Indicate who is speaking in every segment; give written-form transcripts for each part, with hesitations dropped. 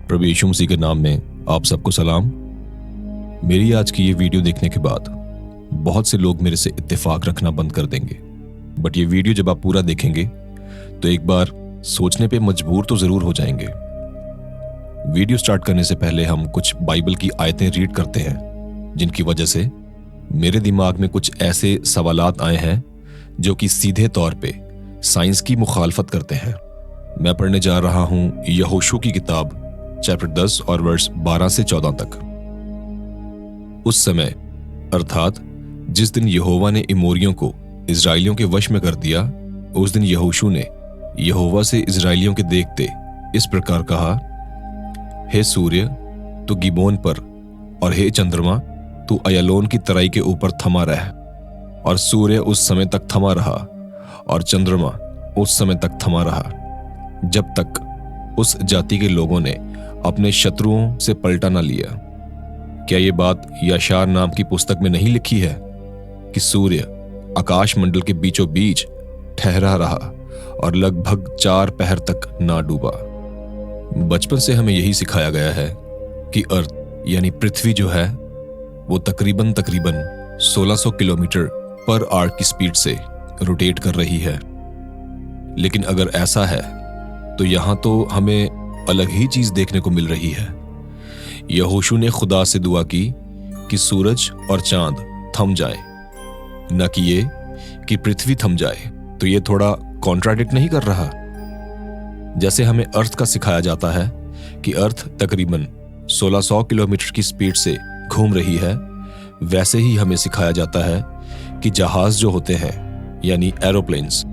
Speaker 1: प्रभु यीशु मसीह के नाम में आप सबको सलाम। मेरी आज की ये वीडियो देखने के बाद बहुत से लोग मेरे से इत्तेफाक रखना बंद कर देंगे, बट ये वीडियो जब आप पूरा देखेंगे तो एक बार सोचने पे मजबूर तो जरूर हो जाएंगे। वीडियो स्टार्ट करने से पहले हम कुछ बाइबल की आयतें रीड करते हैं, जिनकी वजह से मेरे दिमाग में कुछ ऐसे सवालात आए हैं जो कि सीधे तौर पे साइंस की मुखालफत करते हैं। मैं पढ़ने जा रहा हूं यहोशू की किताब चैप्टर 10 और वर्स 12 से 14 तक। उस समय अर्थात जिस दिन यहोवा ने इमोरियों को इजराइलियों के वश में कर दिया, उस दिन यहोशू ने यहोवा से इजराइलियों के देखते इस प्रकार कहा, हे सूर्य तू गिबोन पर, और हे चंद्रमा तू अयलोन की तराई के ऊपर थमा रह। और सूर्य उस समय तक थमा रहा और चंद्रमा उस समय तक थमा रहा, जब तक उस जाति के लोगों ने अपने शत्रुओं से पलटा न लिया। क्या ये बात यशार नाम की पुस्तक में नहीं लिखी है कि सूर्य आकाश मंडल के बीचों बीच ठहरा रहा और लगभग 4 पहर तक ना डूबा। बचपन से हमें यही सिखाया गया है कि अर्थ यानी पृथ्वी जो है वो तकरीबन 1600 किलोमीटर पर आवर की स्पीड से रोटेट कर रही है। लेकिन अगर ऐसा है तो यहां तो हमें अलग ही चीज देखने को मिल रही है। यहोशू ने खुदा से दुआ की कि सूरज और चांद थम जाए, न कि ये कि पृथ्वी थम जाए। तो ये थोड़ा कॉन्ट्राडिक्ट नहीं कर रहा? जैसे हमें अर्थ का सिखाया जाता है कि अर्थ तकरीबन 1600 किलोमीटर की स्पीड से घूम रही है, वैसे ही हमें सिखाया जाता है कि जहाज जो होते हैं यानी एरोप्लेन्स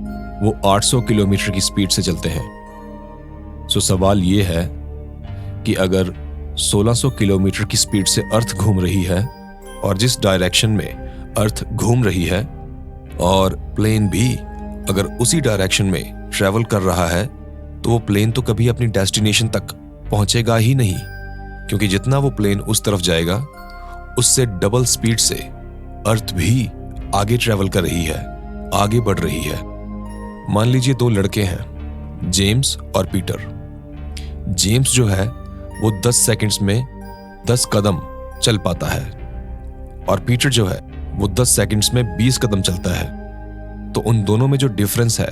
Speaker 1: वो 800 किलोमीटर की स्पीड से चलते हैं। सो सवाल ये है कि अगर 1600 किलोमीटर की स्पीड से अर्थ घूम रही है और जिस डायरेक्शन में अर्थ घूम रही है, और प्लेन भी अगर उसी डायरेक्शन में ट्रेवल कर रहा है, तो वो प्लेन तो कभी अपनी डेस्टिनेशन तक पहुंचेगा ही नहीं, क्योंकि जितना वो प्लेन उस तरफ जाएगा उससे डबल स्पीड से अर्थ भी आगे ट्रेवल कर रही है, आगे बढ़ रही है। मान लीजिए 2 लड़के हैं, जेम्स और पीटर। जेम्स जो है वो 10 सेकंड्स में 10 कदम चल पाता है और पीटर जो है वो 10 सेकंड्स में 20 कदम चलता है। तो उन दोनों में जो डिफरेंस है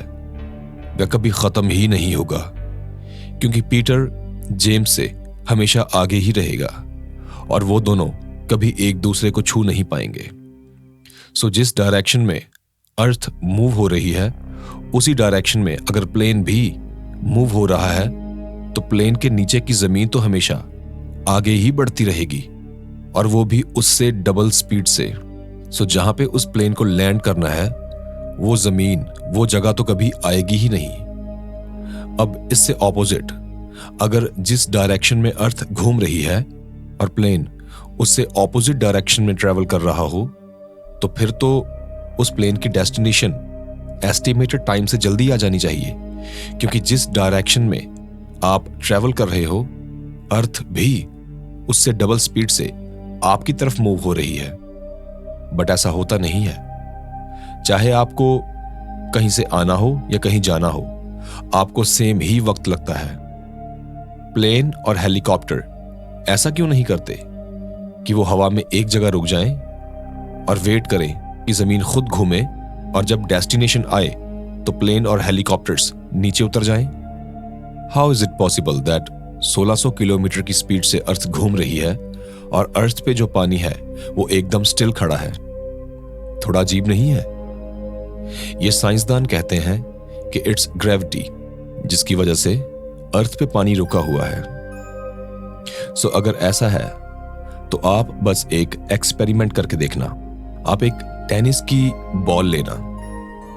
Speaker 1: वह कभी खत्म ही नहीं होगा, क्योंकि पीटर जेम्स से हमेशा आगे ही रहेगा और वो दोनों कभी एक दूसरे को छू नहीं पाएंगे। सो जिस डायरेक्शन में अर्थ मूव हो रही है, उसी डायरेक्शन में अगर प्लेन भी मूव हो रहा है, तो प्लेन के नीचे की जमीन तो हमेशा आगे ही बढ़ती रहेगी, और वो भी उससे डबल स्पीड से। सो जहां पे उस प्लेन को लैंड करना है, वो जमीन, वो जगह तो कभी आएगी ही नहीं। अब इससे ऑपोजिट, अगर जिस डायरेक्शन में अर्थ घूम रही है और प्लेन उससे ऑपोजिट डायरेक्शन में ट्रेवल कर रहा हो, तो फिर तो उस प्लेन की डेस्टिनेशन एस्टिमेटेड टाइम से जल्दी आ जानी चाहिए, क्योंकि जिस डायरेक्शन में आप ट्रेवल कर रहे हो, अर्थ भी उससे डबल स्पीड से आपकी तरफ मूव हो रही है। बट ऐसा होता नहीं है। चाहे आपको कहीं से आना हो या कहीं जाना हो, आपको सेम ही वक्त लगता है। प्लेन और हेलीकॉप्टर ऐसा क्यों नहीं करते कि वो हवा में एक जगह रुक जाएं और वेट करें कि जमीन खुद घूमे, और जब डेस्टिनेशन आए तो प्लेन और हेलीकॉप्टर्स नीचे उतर जाएं? How is it possible that 1600 kilometre की स्पीड से अर्थ घूम रही है और अर्थ पे जो पानी है वो एकदम स्टिल खड़ा है? थोड़ा अजीब नहीं है? ये साइंसदान कहते हैं कि इट्स ग्रेविटी, जिसकी वजह से अर्थ पे पानी रुका हुआ है। सो अगर ऐसा है तो आप बस एक एक्सपेरिमेंट करके देखना। आप एक टेनिस की बॉल लेना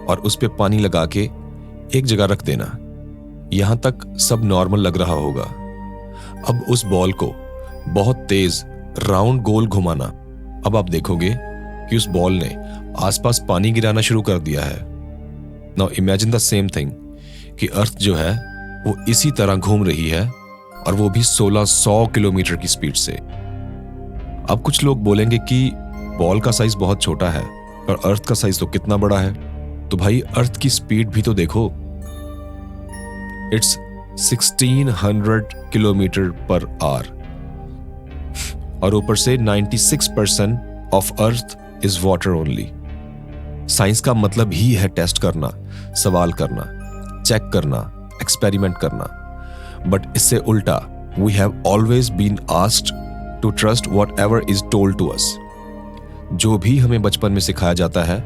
Speaker 1: और उस पे पानी लगा के एक जगह रख देना। यहां तक सब नॉर्मल लग रहा होगा। अब उस बॉल को बहुत तेज राउंड गोल घुमाना। अब आप देखोगे कि उस बॉल ने आसपास पानी गिराना शुरू कर दिया है। Now imagine the same thing कि अर्थ जो है वो इसी तरह घूम रही है, और वो भी 1600 किलोमीटर की स्पीड से। अब कुछ लोग बोलेंगे कि बॉल का साइज बहुत छोटा है और अर्थ का साइज तो कितना बड़ा है। तो भाई अर्थ की स्पीड भी तो देखो, इट्स 1600 किलोमीटर पर आवर, और ऊपर से 96% of earth is water only. Science का मतलब ही है टेस्ट करना, सवाल करना, चेक करना, एक्सपेरिमेंट करना। बट इससे उल्टा, we have always been asked to trust whatever is told to us. जो भी हमें बचपन में सिखाया जाता है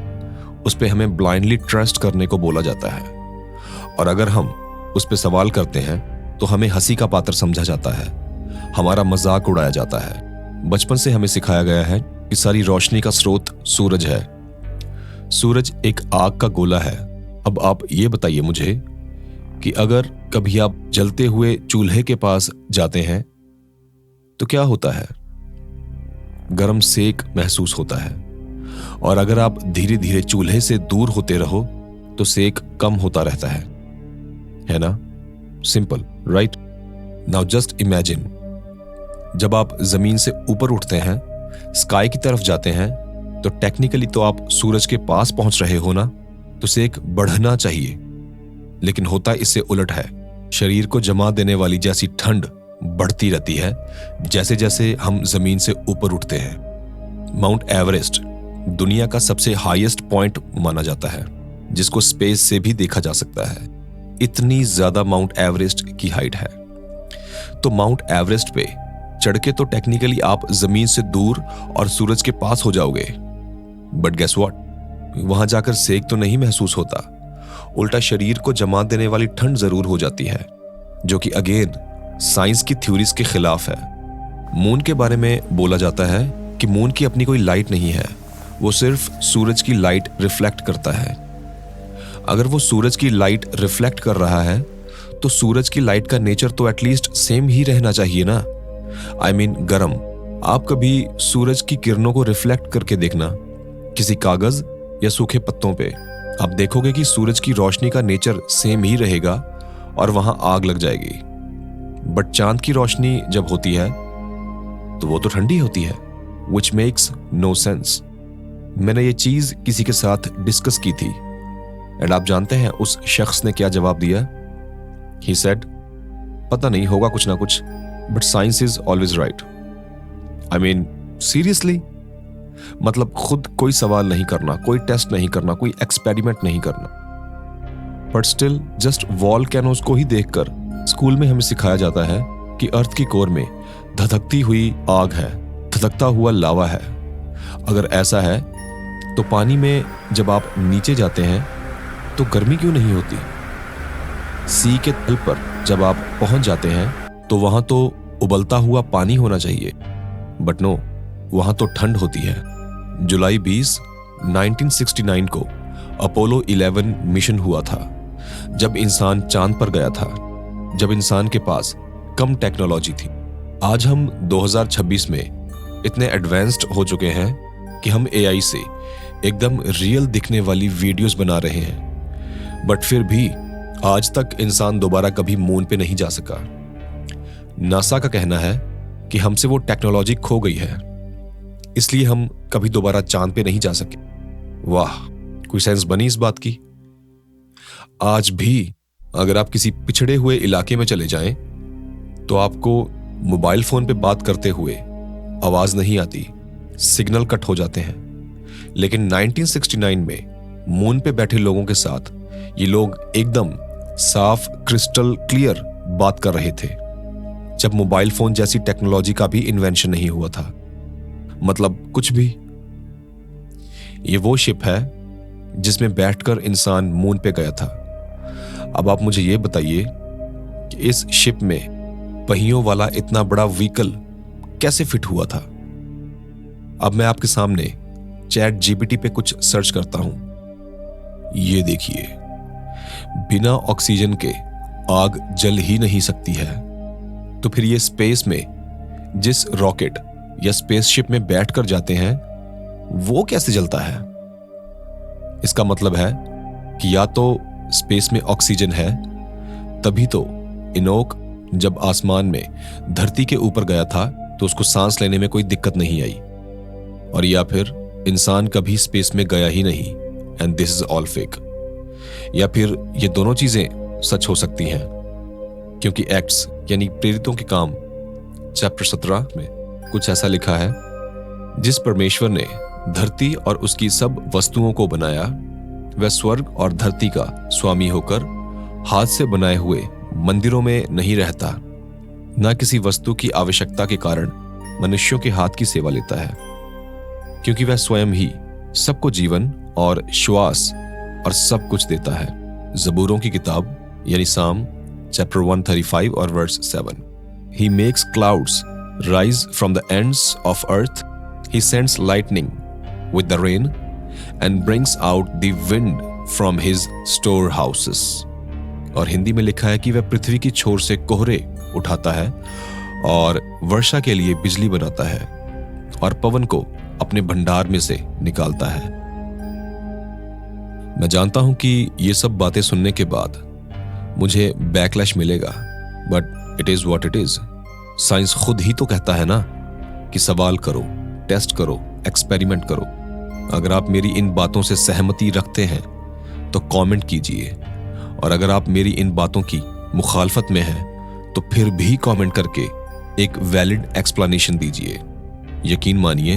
Speaker 1: उस पे हमें ब्लाइंडली ट्रस्ट करने को बोला जाता है, और अगर हम उस पे सवाल करते हैं तो हमें हंसी का पात्र समझा जाता है, हमारा मजाक उड़ाया जाता है। बचपन से हमें सिखाया गया है कि सारी रोशनी का स्रोत सूरज है। सूरज एक आग का गोला है। अब आप ये बताइए मुझे कि अगर कभी आप जलते हुए चूल्हे के पास जाते हैं तो क्या होता है? गर्म सेक महसूस होता है, और अगर आप धीरे धीरे चूल्हे से दूर होते रहो तो सेक कम होता रहता है ना? Simple, right? Now just imagine, जब आप जमीन से ऊपर उठते हैं, स्काई की तरफ जाते हैं, तो टेक्निकली तो आप सूरज के पास पहुंच रहे हो ना, तो सेक बढ़ना चाहिए, लेकिन होता इससे उलट है। शरीर को जमा देने वाली जैसी ठंड बढ़ती रहती है जैसे जैसे हम जमीन से ऊपर उठते हैं। माउंट एवरेस्ट दुनिया का सबसे हाईएस्ट पॉइंट माना जाता है, जिसको स्पेस से भी देखा जा सकता है। इतनी ज्यादा माउंट एवरेस्ट की हाइट है। तो माउंट एवरेस्ट पे चढ़ के तो टेक्निकली आप जमीन से दूर और सूरज के पास हो जाओगे, बट गेस व्हाट, वहां जाकर सेक तो नहीं महसूस होता, उल्टा शरीर को जमा देने वाली ठंड जरूर हो जाती है, जो कि अगेन साइंस की थ्योरीज के खिलाफ है। मून के बारे में बोला जाता है कि मून की अपनी कोई लाइट नहीं है, वो सिर्फ सूरज की लाइट रिफ्लेक्ट करता है। अगर वो सूरज की लाइट रिफ्लेक्ट कर रहा है तो सूरज की लाइट का नेचर तो एटलीस्ट सेम ही रहना चाहिए ना। आई मीन गरम। आप कभी सूरज की किरणों को रिफ्लेक्ट करके देखना किसी कागज या सूखे पत्तों पे, आप देखोगे कि सूरज की रोशनी का नेचर सेम ही रहेगा और वहां आग लग जाएगी। बट चांद की रोशनी जब होती है तो वो तो ठंडी होती है, विच मेक्स नो सेंस। मैंने ये चीज किसी के साथ डिस्कस की थी, एंड आप जानते हैं उस शख्स ने क्या जवाब दिया? ही सेड, पता नहीं, होगा कुछ ना कुछ, but science is always right. I mean seriously, मतलब खुद कोई सवाल नहीं करना, कोई टेस्ट नहीं करना, कोई एक्सपेरिमेंट नहीं करना, बट स्टिल जस्ट वॉल्केनोज को ही देखकर स्कूल में हमें सिखाया जाता है कि अर्थ की कोर में धधकती हुई आग है, धधकता हुआ लावा है। अगर ऐसा है तो पानी में जब आप नीचे जाते हैं तो गर्मी क्यों नहीं होती? सी के तल पर जब आप पहुंच जाते हैं तो वहां तो उबलता हुआ पानी होना चाहिए, बट नो, वहां तो ठंड होती है। जुलाई 20, 1969 को अपोलो 11 मिशन हुआ था, जब इंसान चांद पर गया था, जब इंसान के पास कम टेक्नोलॉजी थी। आज हम 2026 में इतने एडवांस्ड हो चुके हैं कि हम एआई से एकदम रियल दिखने वाली वीडियोस बना रहे हैं, बट फिर भी आज तक इंसान दोबारा कभी मून पे नहीं जा सका। नासा का कहना है कि हमसे वो टेक्नोलॉजी खो गई है, इसलिए हम कभी दोबारा चांद पे नहीं जा सके। वाह, कोई सेंस बनी इस बात की? आज भी अगर आप किसी पिछड़े हुए इलाके में चले जाएं तो आपको मोबाइल फोन पे बात करते हुए आवाज नहीं आती, सिग्नल कट हो जाते हैं। लेकिन 1969 में मून पे बैठे लोगों के साथ ये लोग एकदम साफ, क्रिस्टल क्लियर बात कर रहे थे, जब मोबाइल फोन जैसी टेक्नोलॉजी का भी इन्वेंशन नहीं हुआ था। मतलब कुछ भी। ये वो शिप है जिसमें बैठकर इंसान मून पे गया था। अब आप मुझे ये बताइए कि इस शिप में पहियों वाला इतना बड़ा व्हीकल कैसे फिट हुआ था? अब मैं आपके सामने चैट जीपीटी पे कुछ सर्च करता हूं। ये देखिए, बिना ऑक्सीजन के आग जल ही नहीं सकती है, तो फिर ये स्पेस में जिस रॉकेट या स्पेसशिप में बैठकर जाते हैं वो कैसे जलता है? इसका मतलब है कि या तो स्पेस में ऑक्सीजन है, तभी तो इनोक जब आसमान में धरती के ऊपर गया था तो उसको सांस लेने में कोई दिक्कत नहीं आई, और या फिर इंसान कभी स्पेस में गया ही नहीं and this is all fake. या फिर ये दोनों चीजें सच हो सकती हैं क्योंकि एक्ट्स यानी प्रेरितों के काम चैप्टर 17 में कुछ ऐसा लिखा है, जिस परमेश्वर ने धरती और उसकी सब वस्तुओं को बनाया, वह स्वर्ग और धरती का स्वामी होकर हाथ से बनाए हुए मंदिरों में नहीं रहता, न किसी वस्तु की आवश्यकता के कारण मनुष्यों के हाथ की सेवा लेता है, क्योंकि वह स्वयं ही सबको जीवन और श्वास और सब कुछ देता है। ज़बूरों की किताब यानी साम चैप्टर 135 और verse 7। He makes clouds rise from the ends of earth. He sends lightning with the rain and brings out the wind from his storehouses. और हिंदी में लिखा है कि वह पृथ्वी की छोर से कोहरे उठाता है और वर्षा के लिए बिजली बनाता है और पवन को अपने भंडार में से निकालता है। मैं जानता हूं कि ये सब बातें सुनने के बाद मुझे बैकलैश मिलेगा, but it is what it is. Science खुद ही तो कहता है ना कि सवाल करो, टेस्ट करो, एक्सपेरिमेंट करो। अगर आप मेरी इन बातों से सहमति रखते हैं तो कमेंट कीजिए, और अगर आप मेरी इन बातों की मुखालफत में हैं तो फिर भी कमेंट करके एक वैलिड एक्सप्लेनेशन दीजिए। यकीन मानिए,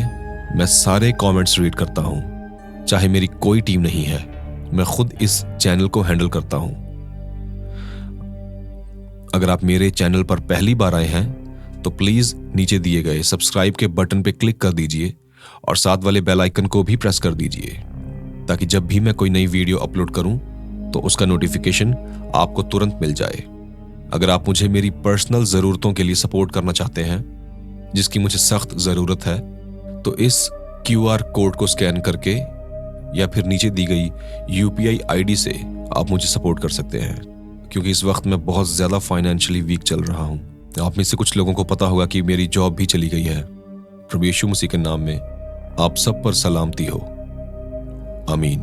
Speaker 1: मैं सारे कमेंट्स रीड करता हूं, चाहे मेरी कोई टीम नहीं है, मैं खुद इस चैनल को हैंडल करता हूं। अगर आप मेरे चैनल पर पहली बार आए हैं तो प्लीज नीचे दिए गए सब्सक्राइब के बटन पे क्लिक कर दीजिए और साथ वाले बेल आइकन को भी प्रेस कर दीजिए, ताकि जब भी मैं कोई नई वीडियो अपलोड करूं तो उसका नोटिफिकेशन आपको तुरंत मिल जाए। अगर आप मुझे मेरी पर्सनल ज़रूरतों के लिए सपोर्ट करना चाहते हैं, जिसकी मुझे सख्त ज़रूरत है, तो इस QR कोड को स्कैन करके या फिर नीचे दी गई UPI ID से आप मुझे सपोर्ट कर सकते हैं, क्योंकि इस वक्त मैं बहुत ज़्यादा फाइनेंशियली वीक चल रहा हूँ। आप में से कुछ लोगों को पता होगा कि मेरी जॉब भी चली गई है। प्रभु यीशु मसीह के नाम में आप सब पर सलामती हो। आमीन।